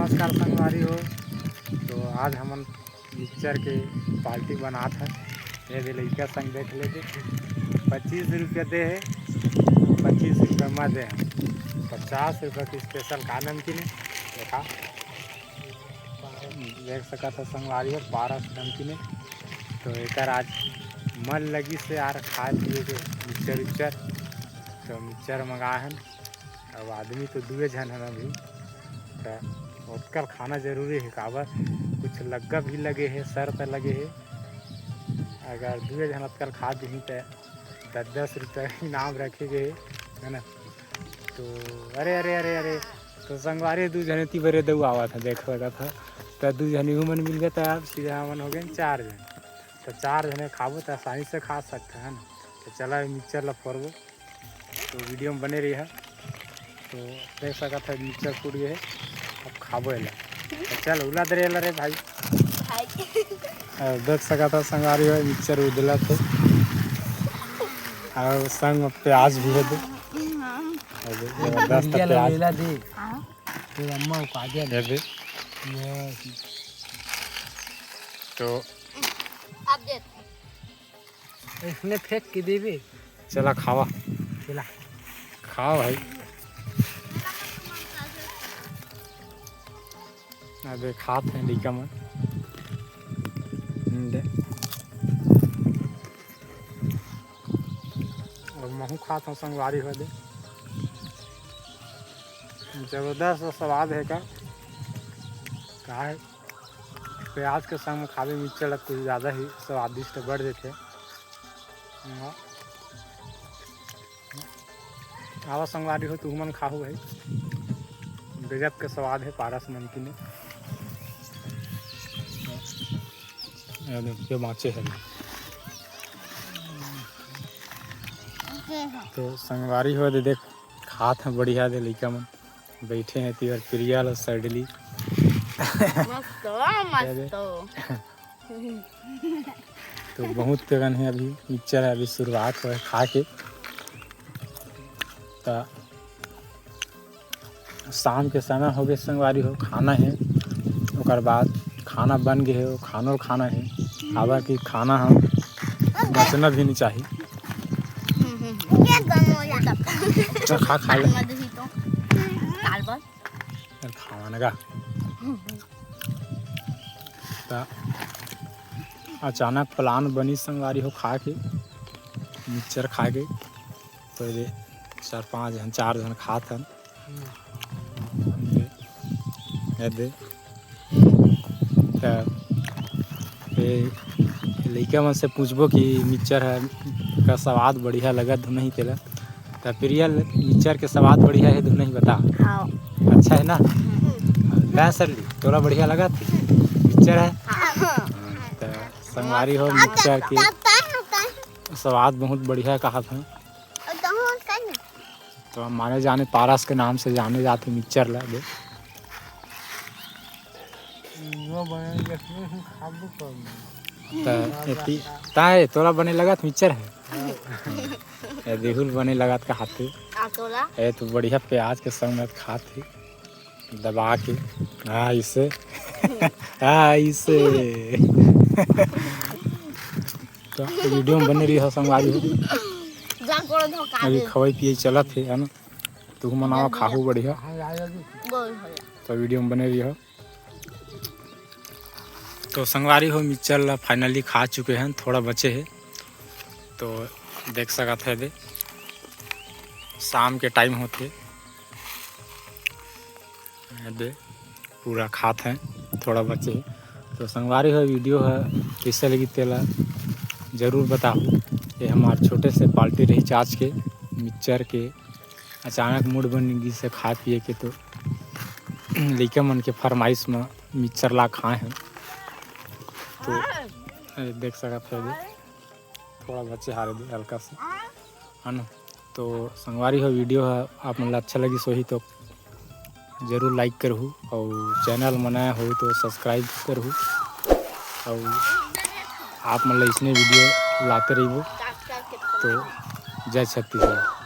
नमस्कार संगवारी हो। तो आज हमन मिक्सचर के पार्टी बनात है। ये दे लइका संग देख लेते 25 रुपया दे है, 25 रुपया में दे 50 रुपया की स्पेशल का नमकीन देखा देख सका था संगवारी हो 12 नमकीन। तो एक आज मन लगी से यार खाए पिए के मिक्सचर तो मिक्सचर मंगा है। अब आदमी तो दुए जन है अभी तो उठकर खाना जरूरी है। काबर कुछ लग्गा भी लगे है, सर पर लगे है। अगर दुए जन उठकर खा दी तो 10-10 रुपये इनाम रखे गए है ना। तो अरे अरे अरे अरे तो संगवारी दू जने ती बरे दऊ आवा था देख लगा था। तो दू जने मन मिल गया था, अब सीधा मन हो गए 4 जन। तो 4 जने खाबो तो आसानी से खा सकते है ना। तो चला मिक्सचर ला फोड़बो तो वीडियो में बने रही है। तो देख सका था मिक्सचर फूट गए है, अब खाबो एला। तो चल उला दे रे भाई देख सका था संगारी हो मिक्सचर उदला थे और संग प्याज भी है जबरदस्त प्याज दे तो अम्मा को आगे दे दे। तो अब दे इसने फेंक के देवे। चला खावा चला खाओ भाई। अबे खात हैं लिका मन दे और महू खात हूँ संगवारी हो दे। जबरदस्त स्वाद है का है प्याज के संग में खावे मिक्सचर कुछ ज़्यादा ही स्वादिष्ट बढ़ देते। आवा संगवारी हो तू मन खाओ भाई, गजब के स्वाद है पारस नमकीन के माचे है। तो संगवारी हो दे देख खात हैं बढ़िया दे लइका मन बैठे हैं तीर प्रिया लो सडली मस्त मस्त। तो बहुत तेगन है अभी मिक्सचर है, अभी शुरुआत हो है खा के। तो शाम के समय हो गए संगवारी हो खाना है, और बाद खाना बन गए हो खानो खाना है। आवा कि खाना हम बचना भी नहीं चाहिए। तो खा खा ले खावा नगा। तो अचानक प्लान बनी संगवारी हो खा के मिक्सचर खा के। तो ये 4-5 जन 4 जन खात हन दे। लइका मन से पूछबो कि मिक्सचर है का स्वाद बढ़िया लगा तो नहीं केला। तो प्रिया मिक्सचर के स्वाद बढ़िया है तो नहीं बता। हाँ अच्छा है ना ला सर ली तोरा बढ़िया लगा थी मिक्सचर है। तो संगवारी हो मिक्सचर के स्वाद बहुत बढ़िया कहा था। तो माने जाने पारस के नाम से जाने जाते मिक्सचर ला दे। वो बने देखने हम खाबो तो ताए तोरा बने लगा मिक्सचर है देहुल बने लगा का हाथे है। तो बढ़िया प्याज के संग में खाते दबा के हाँ इसे हाँ इसे तो वीडियो में बने रही हो संगवारी हो। अभी खवाई पिए चला थे है ना। तू मनावा खाहू बढ़िया तो वीडियो में बने रही हो। तो संगवारी हो मिक्सचर फाइनली खा चुके हैं, थोड़ा बचे हैं। तो देख सका थे दे शाम के टाइम होते दे पूरा खात हैं, थोड़ा बचे हैं। तो संगवारी हो वीडियो है कैसे लगी तेला ज़रूर बताओ। ये हमारे छोटे से पार्टी रही चार्ज के मिक्सचर के अचानक मूड बन गई से खा पिए के। तो लइका मन के फरमाइश में मिक्सचर ला खाए हैं। तो देख सका थे थोड़ा बच्चे हारे दे हल्का से है ना। तो संगवारी हो वीडियो है आप मन अच्छा लगी सोही तो ज़रूर लाइक करूँ और चैनल बनाया हो तो सब्सक्राइब करूँ और आप मन इसने वीडियो लाते रहो। तो जय छत्तीसगढ़।